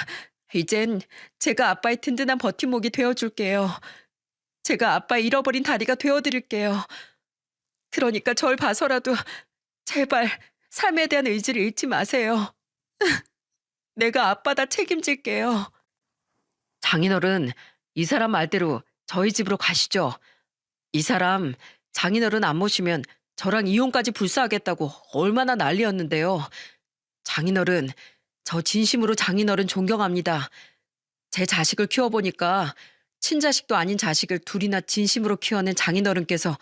이젠 제가 아빠의 든든한 버팀목이 되어줄게요. 제가 아빠 잃어버린 다리가 되어드릴게요. 그러니까 절 봐서라도 제발 삶에 대한 의지를 잃지 마세요. 내가 아빠 다 책임질게요. 장인어른, 이 사람 말대로 저희 집으로 가시죠. 이 사람 장인어른 안 모시면 저랑 이혼까지 불사하겠다고 얼마나 난리였는데요. 장인어른, 저 진심으로 장인어른 존경합니다. 제 자식을 키워보니까 친자식도 아닌 자식을 둘이나 진심으로 키워낸 장인어른께서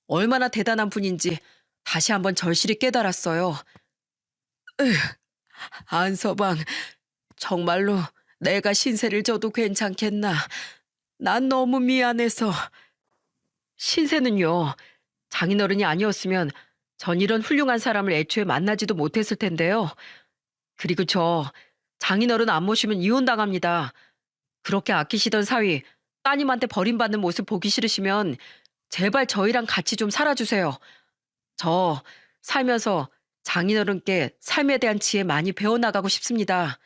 얼마나 대단한 분인지 다시 한번 절실히 깨달았어요. 안서방, 정말로 내가 신세를 져도 괜찮겠나? 난 너무 미안해서. 신세는요, 장인어른이 아니었으면 전 이런 훌륭한 사람을 애초에 만나지도 못했을 텐데요. 그리고 저 장인어른 안 모시면 이혼당합니다. 그렇게 아끼시던 사위, 따님한테 버림받는 모습 보기 싫으시면 제발 저희랑 같이 좀 살아주세요. 저 살면서 장인어른께 삶에 대한 지혜 많이 배워나가고 싶습니다.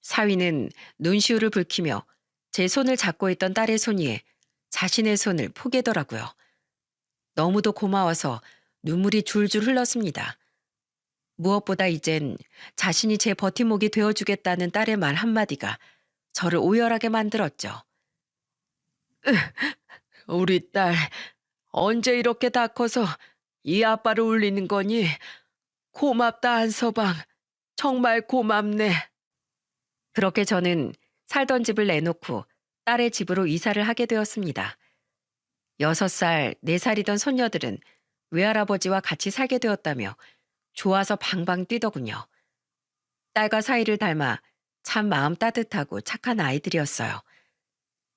사위는 눈시울을 붉히며 제 손을 잡고 있던 딸의 손 위에 자신의 손을 포개더라고요. 너무도 고마워서 눈물이 줄줄 흘렀습니다. 무엇보다 이젠 자신이 제 버팀목이 되어주겠다는 딸의 말 한마디가 저를 오열하게 만들었죠. 우리 딸, 언제 이렇게 다 커서 이 아빠를 울리는 거니? 고맙다, 한서방. 정말 고맙네. 그렇게 저는 살던 집을 내놓고 딸의 집으로 이사를 하게 되었습니다. 6살, 4살이던 손녀들은 외할아버지와 같이 살게 되었다며 좋아서 방방 뛰더군요. 딸과 사이를 닮아 참 마음 따뜻하고 착한 아이들이었어요.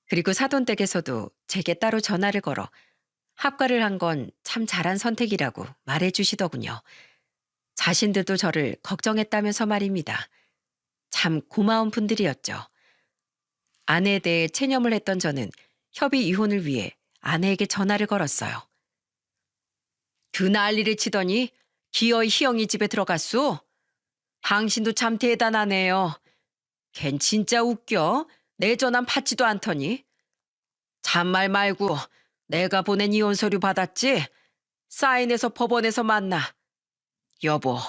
그리고 사돈댁에서도 제게 따로 전화를 걸어 합가를 한 건 참 잘한 선택이라고 말해주시더군요. 자신들도 저를 걱정했다면서 말입니다. 참 고마운 분들이었죠. 아내에 대해 체념을 했던 저는 협의 이혼을 위해 아내에게 전화를 걸었어요. 그 난리를 치더니 기어이 희영이 집에 들어갔소? 당신도 참 대단하네요. 걘 진짜 웃겨. 내 전화 받지도 않더니. 잔말 말고 내가 보낸 이혼 서류 받았지? 사인해서 법원에서 만나. 여보,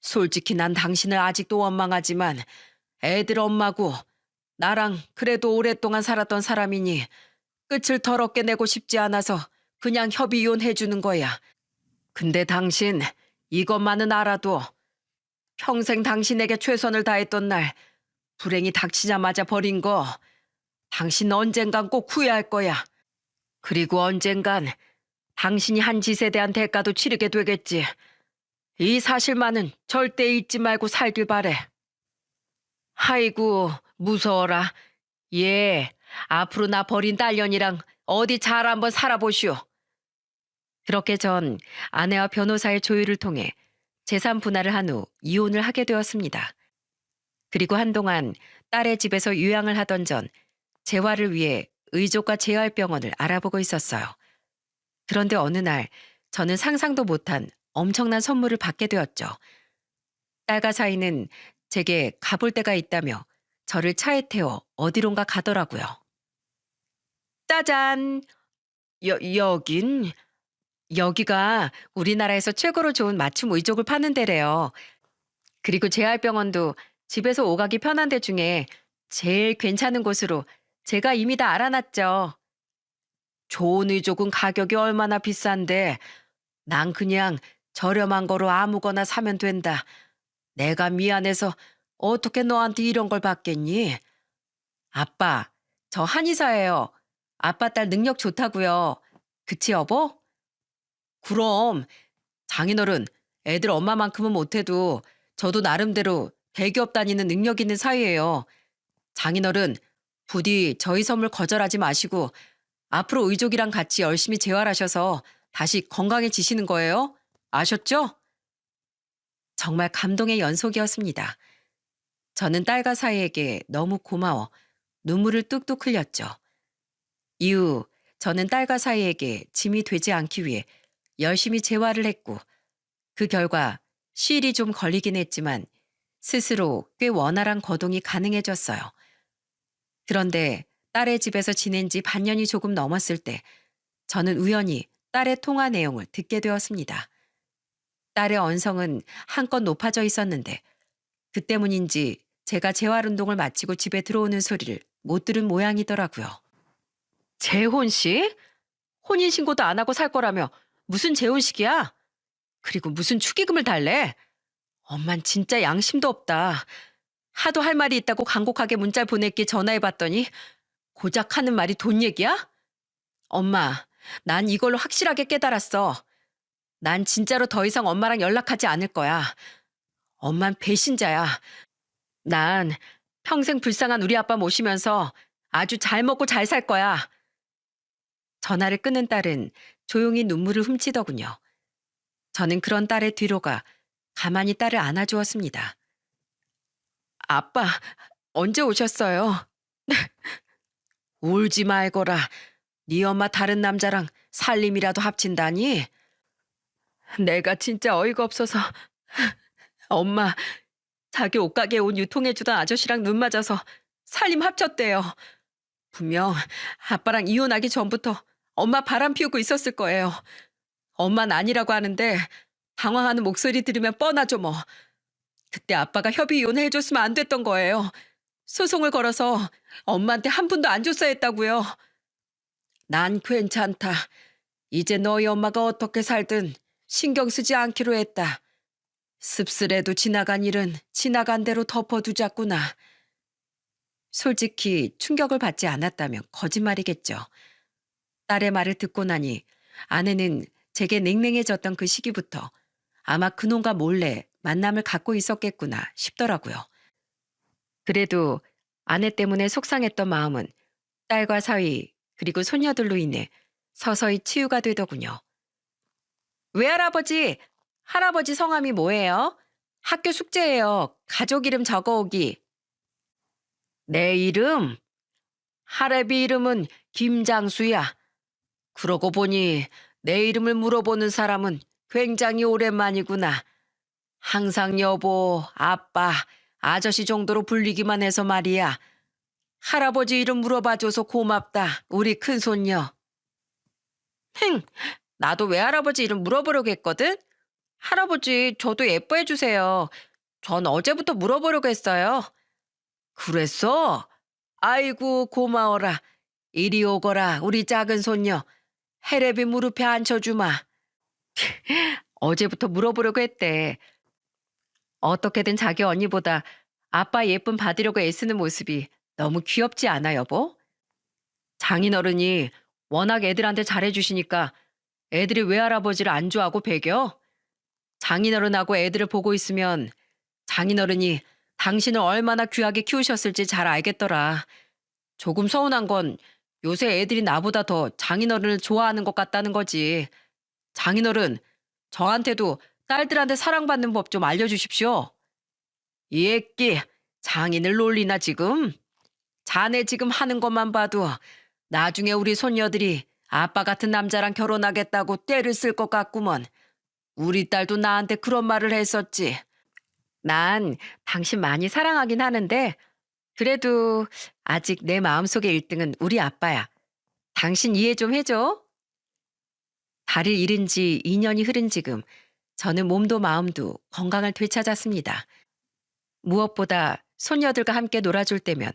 솔직히 난 당신을 아직도 원망하지만 애들 엄마고 나랑 그래도 오랫동안 살았던 사람이니 끝을 더럽게 내고 싶지 않아서 그냥 협의 이혼해주는 거야. 근데 당신 이것만은 알아도 평생 당신에게 최선을 다했던 날 불행이 닥치자마자 버린 거 당신 언젠간 꼭 후회할 거야. 그리고 언젠간 당신이 한 짓에 대한 대가도 치르게 되겠지. 이 사실만은 절대 잊지 말고 살길 바래. 아이고, 무서워라. 예, 앞으로 나 버린 딸년이랑 어디 잘 한번 살아보시오. 그렇게 전 아내와 변호사의 조율을 통해 재산 분할을 한 후 이혼을 하게 되었습니다. 그리고 한동안 딸의 집에서 유양을 하던 전 재활을 위해 의족과 재활병원을 알아보고 있었어요. 그런데 어느 날 저는 상상도 못한 엄청난 선물을 받게 되었죠. 딸과 사이는 제게 가볼 데가 있다며 저를 차에 태워 어디론가 가더라고요. 짜잔! 여긴? 여기가 우리나라에서 최고로 좋은 맞춤 의족을 파는 데래요. 그리고 재활병원도 집에서 오가기 편한 데 중에 제일 괜찮은 곳으로 제가 이미 다 알아놨죠. 좋은 의족은 가격이 얼마나 비싼데 난 그냥 저렴한 거로 아무거나 사면 된다. 내가 미안해서 어떻게 너한테 이런 걸 받겠니? 아빠, 저 한의사예요. 아빠 딸 능력 좋다고요. 그치 여보? 그럼 장인어른 애들 엄마만큼은 못해도 저도 나름대로 대기업 다니는 능력 있는 사이예요. 장인어른 부디 저희 선물 거절하지 마시고 앞으로 의족이랑 같이 열심히 재활하셔서 다시 건강해지시는 거예요. 아셨죠? 정말 감동의 연속이었습니다. 저는 딸과 사이에게 너무 고마워 눈물을 뚝뚝 흘렸죠. 이후 저는 딸과 사이에게 짐이 되지 않기 위해 열심히 재활을 했고 그 결과 시일이 좀 걸리긴 했지만 스스로 꽤 원활한 거동이 가능해졌어요. 그런데 딸의 집에서 지낸 지 반년이 조금 넘었을 때 저는 우연히 딸의 통화 내용을 듣게 되었습니다. 딸의 언성은 한껏 높아져 있었는데 그 때문인지 제가 재활운동을 마치고 집에 들어오는 소리를 못 들은 모양이더라고요. 재혼식? 혼인신고도 안 하고 살 거라며 무슨 재혼식이야? 그리고 무슨 축의금을 달래? 엄만 진짜 양심도 없다. 하도 할 말이 있다고 간곡하게 문자를 보냈기에 전화해봤더니 고작 하는 말이 돈 얘기야? 엄마, 난 이걸로 확실하게 깨달았어. 난 진짜로 더 이상 엄마랑 연락하지 않을 거야. 엄만 배신자야. 난 평생 불쌍한 우리 아빠 모시면서 아주 잘 먹고 잘 살 거야. 전화를 끊은 딸은 조용히 눈물을 훔치더군요. 저는 그런 딸의 뒤로가 가만히 딸을 안아주었습니다. 아빠, 언제 오셨어요? 울지 말거라. 네 엄마 다른 남자랑 살림이라도 합친다니? 내가 진짜 어이가 없어서 엄마 자기 옷가게에 온 유통해주던 아저씨랑 눈 맞아서 살림 합쳤대요. 분명 아빠랑 이혼하기 전부터 엄마 바람 피우고 있었을 거예요. 엄마는 아니라고 하는데 당황하는 목소리 들으면 뻔하죠 뭐. 그때 아빠가 협의 이혼을 해줬으면 안 됐던 거예요. 소송을 걸어서 엄마한테 한 푼도 안 줬어야 했다고요. 난 괜찮다. 이제 너희 엄마가 어떻게 살든 신경 쓰지 않기로 했다. 씁쓸해도 지나간 일은 지나간 대로 덮어두자꾸나. 솔직히 충격을 받지 않았다면 거짓말이겠죠. 딸의 말을 듣고 나니 아내는 제게 냉랭해졌던 그 시기부터 아마 그놈과 몰래 만남을 갖고 있었겠구나 싶더라고요. 그래도 아내 때문에 속상했던 마음은 딸과 사위 그리고 손녀들로 인해 서서히 치유가 되더군요. 외할아버지, 할아버지 성함이 뭐예요? 학교 숙제예요. 가족 이름 적어오기. 내 이름? 할애비 이름은 김장수야. 그러고 보니 내 이름을 물어보는 사람은 굉장히 오랜만이구나. 항상 여보, 아빠, 아저씨 정도로 불리기만 해서 말이야. 할아버지 이름 물어봐줘서 고맙다, 우리 큰손녀. 흥, 나도 외할아버지 이름 물어보려고 했거든? 할아버지, 저도 예뻐해주세요. 전 어제부터 물어보려고 했어요. 그랬어? 아이고, 고마워라. 이리 오거라, 우리 작은 손녀. 해레비 무릎에 앉혀주마. 어제부터 물어보려고 했대. 어떻게든 자기 언니보다 아빠 예쁨 받으려고 애쓰는 모습이 너무 귀엽지 않아, 여보? 장인어른이 워낙 애들한테 잘해주시니까 애들이 외할아버지를 안 좋아하고 배겨? 장인어른하고 애들을 보고 있으면 장인어른이 당신을 얼마나 귀하게 키우셨을지 잘 알겠더라. 조금 서운한 건 요새 애들이 나보다 더 장인어른을 좋아하는 것 같다는 거지. 장인어른, 저한테도 딸들한테 사랑받는 법 좀 알려주십시오. 이 애끼, 장인을 놀리나 지금? 자네 지금 하는 것만 봐도 나중에 우리 손녀들이 아빠 같은 남자랑 결혼하겠다고 떼를 쓸 것 같구먼. 우리 딸도 나한테 그런 말을 했었지. 난 당신 많이 사랑하긴 하는데 그래도 아직 내 마음속의 1등은 우리 아빠야. 당신 이해 좀 해줘. 달을 잃은 지 2년이 흐른 지금 저는 몸도 마음도 건강을 되찾았습니다. 무엇보다 손녀들과 함께 놀아줄 때면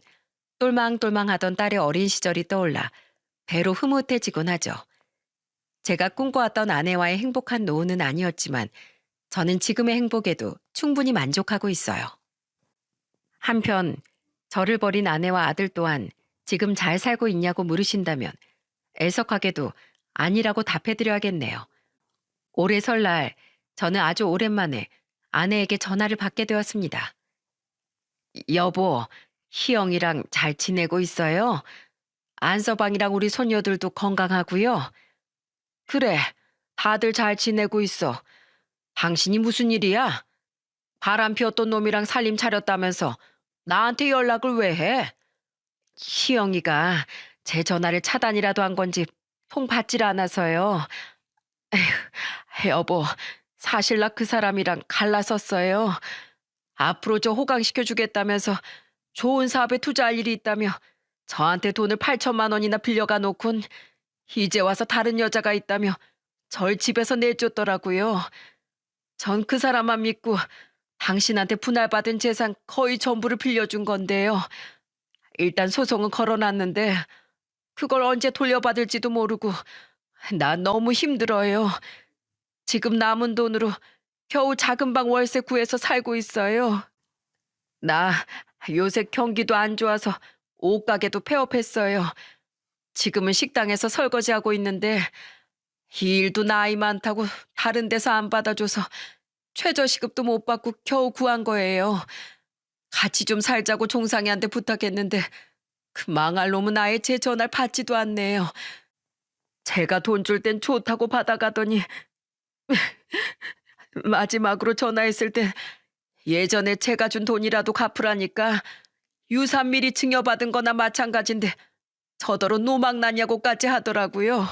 똘망똘망하던 딸의 어린 시절이 떠올라 배로 흐뭇해지곤 하죠. 제가 꿈꿔왔던 아내와의 행복한 노후는 아니었지만 저는 지금의 행복에도 충분히 만족하고 있어요. 한편 저를 버린 아내와 아들 또한 지금 잘 살고 있냐고 물으신다면 애석하게도 아니라고 답해드려야겠네요. 올해 설날 저는 아주 오랜만에 아내에게 전화를 받게 되었습니다. 여보, 희영이랑 잘 지내고 있어요? 안서방이랑 우리 손녀들도 건강하고요. 그래, 다들 잘 지내고 있어. 당신이 무슨 일이야? 바람 피웠던 놈이랑 살림 차렸다면서 나한테 연락을 왜 해? 희영이가 제 전화를 차단이라도 한 건지 통 받질 않아서요. 에휴, 여보, 사실 나 그 사람이랑 갈라섰어요. 앞으로 저 호강시켜주겠다면서 좋은 사업에 투자할 일이 있다며 저한테 돈을 8천만 원이나 빌려가 놓곤 이제 와서 다른 여자가 있다며 절 집에서 내쫓더라고요. 전 그 사람만 믿고 당신한테 분할받은 재산 거의 전부를 빌려준 건데요. 일단 소송은 걸어놨는데 그걸 언제 돌려받을지도 모르고 난 너무 힘들어요. 지금 남은 돈으로 겨우 작은 방 월세 구해서 살고 있어요. 나 요새 경기도 안 좋아서 옷가게도 폐업했어요. 지금은 식당에서 설거지하고 있는데 이 일도 나이 많다고 다른 데서 안 받아줘서 최저시급도 못 받고 겨우 구한 거예요. 같이 좀 살자고 종상이한테 부탁했는데 그 망할 놈은 아예 제 전화를 받지도 않네요. 제가 돈 줄 땐 좋다고 받아가더니 마지막으로 전화했을 때 예전에 제가 준 돈이라도 갚으라니까 유산 미리 증여받은 거나 마찬가지인데 저더러 노망나냐고까지 하더라고요.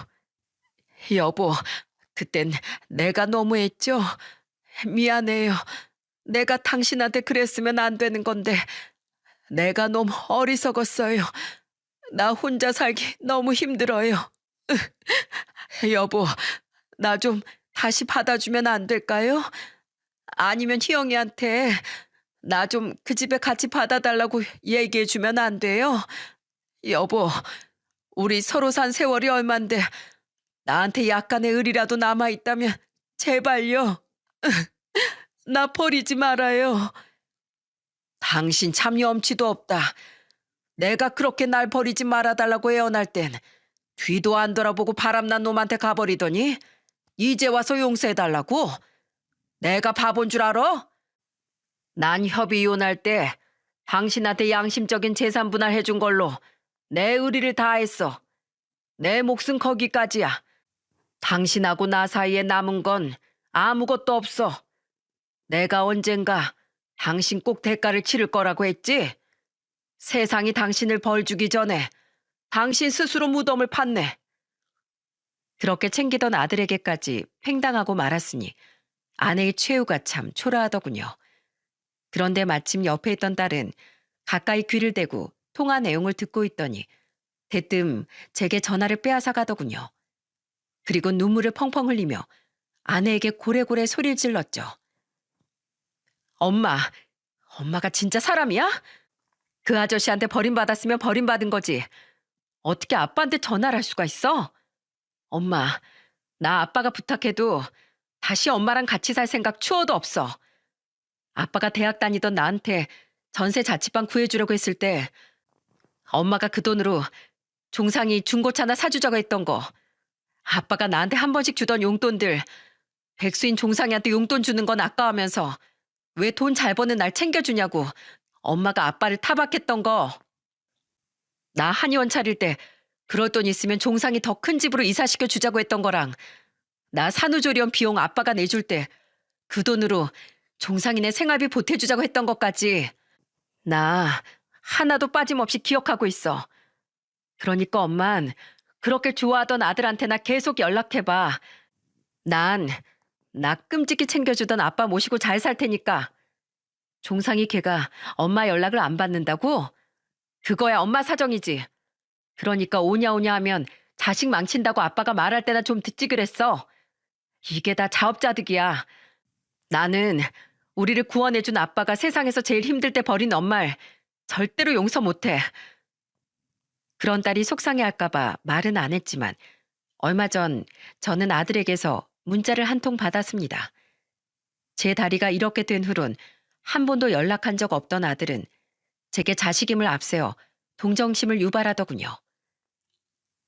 여보, 그땐 내가 너무했죠? 미안해요. 내가 당신한테 그랬으면 안 되는 건데 내가 너무 어리석었어요. 나 혼자 살기 너무 힘들어요. 여보, 나 좀 다시 받아주면 안 될까요? 아니면 희영이한테 나 좀 그 집에 같이 받아달라고 얘기해주면 안 돼요? 여보, 우리 서로 산 세월이 얼만데 나한테 약간의 의리라도 남아있다면 제발요. 나 버리지 말아요. 당신 참 염치도 없다. 내가 그렇게 날 버리지 말아달라고 애원할 땐 뒤도 안 돌아보고 바람난 놈한테 가버리더니 이제 와서 용서해달라고? 내가 바본 줄 알아? 난 협의 이혼할 때 당신한테 양심적인 재산 분할해준 걸로 내 의리를 다했어. 내 몫은 거기까지야. 당신하고 나 사이에 남은 건 아무것도 없어. 내가 언젠가 당신 꼭 대가를 치를 거라고 했지? 세상이 당신을 벌 주기 전에 당신 스스로 무덤을 팠네. 그렇게 챙기던 아들에게까지 팽당하고 말았으니 아내의 최후가 참 초라하더군요. 그런데 마침 옆에 있던 딸은 가까이 귀를 대고 통화 내용을 듣고 있더니 대뜸 제게 전화를 빼앗아 가더군요. 그리고 눈물을 펑펑 흘리며 아내에게 고래고래 소리를 질렀죠. 엄마가 진짜 사람이야? 그 아저씨한테 버림받았으면 버림받은 거지. 어떻게 아빠한테 전화를 할 수가 있어? 엄마, 나 아빠가 부탁해도 다시 엄마랑 같이 살 생각 추워도 없어. 아빠가 대학 다니던 나한테 전세 자취방 구해주려고 했을 때 엄마가 그 돈으로 종상이 중고차나 사주자고 했던 거, 아빠가 나한테 한 번씩 주던 용돈들 백수인 종상이한테 용돈 주는 건 아까워하면서 왜 돈 잘 버는 날 챙겨주냐고 엄마가 아빠를 타박했던 거, 나 한의원 차릴 때 그럴 돈 있으면 종상이 더 큰 집으로 이사시켜 주자고 했던 거랑 나 산후조리원 비용 아빠가 내줄 때 그 돈으로 종상이네 생활비 보태주자고 했던 것까지 나 하나도 빠짐없이 기억하고 있어. 그러니까 엄만 그렇게 좋아하던 아들한테나 계속 연락해봐. 난 나 끔찍히 챙겨주던 아빠 모시고 잘 살 테니까. 종상이 걔가 엄마 연락을 안 받는다고? 그거야 엄마 사정이지. 그러니까 오냐 오냐 하면 자식 망친다고 아빠가 말할 때나 좀 듣지 그랬어. 이게 다 자업자득이야. 나는 우리를 구원해준 아빠가 세상에서 제일 힘들 때 버린 엄마를 절대로 용서 못해. 그런 딸이 속상해할까봐 말은 안 했지만 얼마 전 저는 아들에게서 문자를 한 통 받았습니다. 제 다리가 이렇게 된 후론 한 번도 연락한 적 없던 아들은 제게 자식임을 앞세워 동정심을 유발하더군요.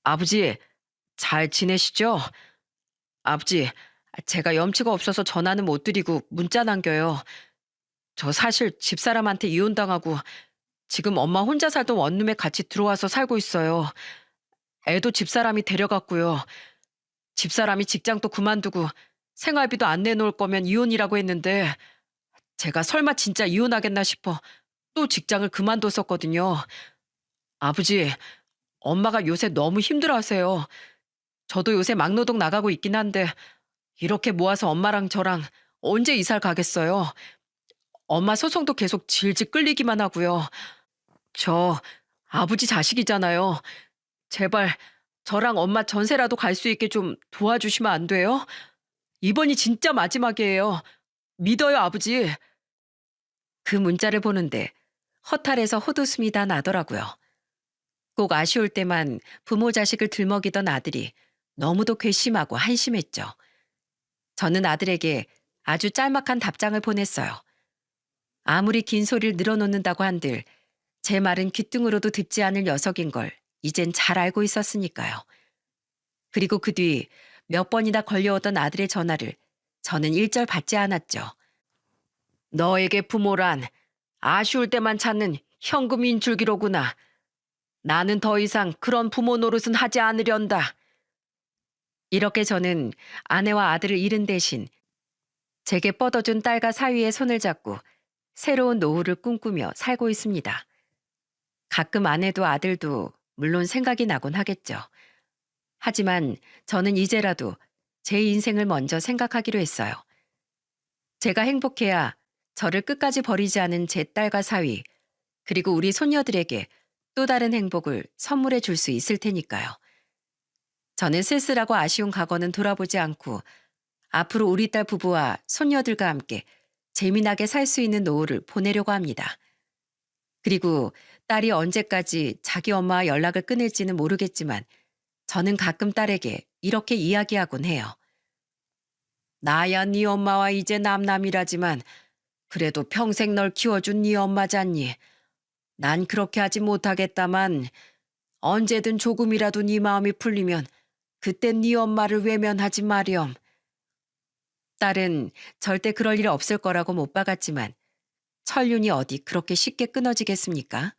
아버지, 잘 지내시죠? 아버지, 제가 염치가 없어서 전화는 못 드리고 문자 남겨요. 저 사실 집사람한테 이혼당하고 지금 엄마 혼자 살던 원룸에 같이 들어와서 살고 있어요. 애도 집사람이 데려갔고요. 집사람이 직장도 그만두고 생활비도 안 내놓을 거면 이혼이라고 했는데 제가 설마 진짜 이혼하겠나 싶어 또 직장을 그만뒀었거든요. 아버지, 엄마가 요새 너무 힘들어하세요. 저도 요새 막노동 나가고 있긴 한데 이렇게 모아서 엄마랑 저랑 언제 이사를 가겠어요. 엄마 소송도 계속 질질 끌리기만 하고요. 저 아버지 자식이잖아요. 제발 저랑 엄마 전세라도 갈 수 있게 좀 도와주시면 안 돼요? 이번이 진짜 마지막이에요. 믿어요, 아버지. 그 문자를 보는데 허탈해서 헛웃음이 다 나더라고요. 꼭 아쉬울 때만 부모 자식을 들먹이던 아들이 너무도 괘씸하고 한심했죠. 저는 아들에게 아주 짤막한 답장을 보냈어요. 아무리 긴 소리를 늘어놓는다고 한들 제 말은 귓등으로도 듣지 않을 녀석인 걸 이젠 잘 알고 있었으니까요. 그리고 그 뒤 몇 번이나 걸려오던 아들의 전화를 저는 일절 받지 않았죠. 너에게 부모란 아쉬울 때만 찾는 현금인 줄기로구나. 나는 더 이상 그런 부모 노릇은 하지 않으련다. 이렇게 저는 아내와 아들을 잃은 대신 제게 뻗어준 딸과 사위의 손을 잡고 새로운 노후를 꿈꾸며 살고 있습니다. 가끔 아내도 아들도 물론 생각이 나곤 하겠죠. 하지만 저는 이제라도 제 인생을 먼저 생각하기로 했어요. 제가 행복해야 저를 끝까지 버리지 않은 제 딸과 사위, 그리고 우리 손녀들에게 또 다른 행복을 선물해 줄 수 있을 테니까요. 저는 쓸쓸하고 아쉬운 과거는 돌아보지 않고 앞으로 우리 딸 부부와 손녀들과 함께 재미나게 살 수 있는 노후를 보내려고 합니다. 그리고 딸이 언제까지 자기 엄마와 연락을 끊을지는 모르겠지만 저는 가끔 딸에게 이렇게 이야기하곤 해요. 나야 네 엄마와 이제 남남이라지만 그래도 평생 널 키워준 네 엄마잖니. 난 그렇게 하지 못하겠다만 언제든 조금이라도 네 마음이 풀리면 그때 네 엄마를 외면하지 마렴. 딸은 절대 그럴 일 없을 거라고 못 박았지만 철륜이 어디 그렇게 쉽게 끊어지겠습니까?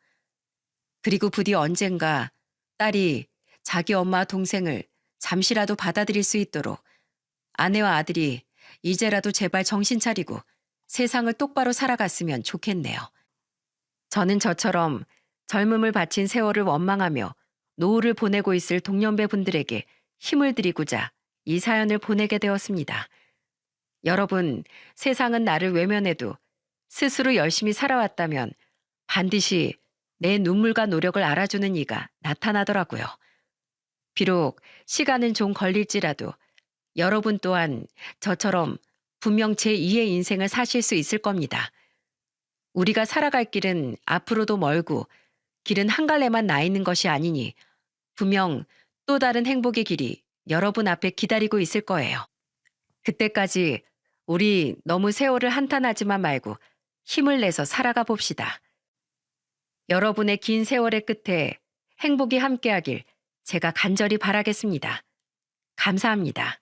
그리고 부디 언젠가 딸이 자기 엄마 동생을 잠시라도 받아들일 수 있도록 아내와 아들이 이제라도 제발 정신 차리고 세상을 똑바로 살아갔으면 좋겠네요. 저는 저처럼 젊음을 바친 세월을 원망하며 노후를 보내고 있을 동년배 분들에게 힘을 드리고자 이 사연을 보내게 되었습니다. 여러분, 세상은 나를 외면해도 스스로 열심히 살아왔다면 반드시 내 눈물과 노력을 알아주는 이가 나타나더라고요. 비록 시간은 좀 걸릴지라도 여러분 또한 저처럼 분명 제2의 인생을 사실 수 있을 겁니다. 우리가 살아갈 길은 앞으로도 멀고 길은 한 갈래만 나 있는 것이 아니니 분명 또 다른 행복의 길이 여러분 앞에 기다리고 있을 거예요. 그때까지 우리 너무 세월을 한탄하지만 말고 힘을 내서 살아가 봅시다. 여러분의 긴 세월의 끝에 행복이 함께하길 제가 간절히 바라겠습니다. 감사합니다.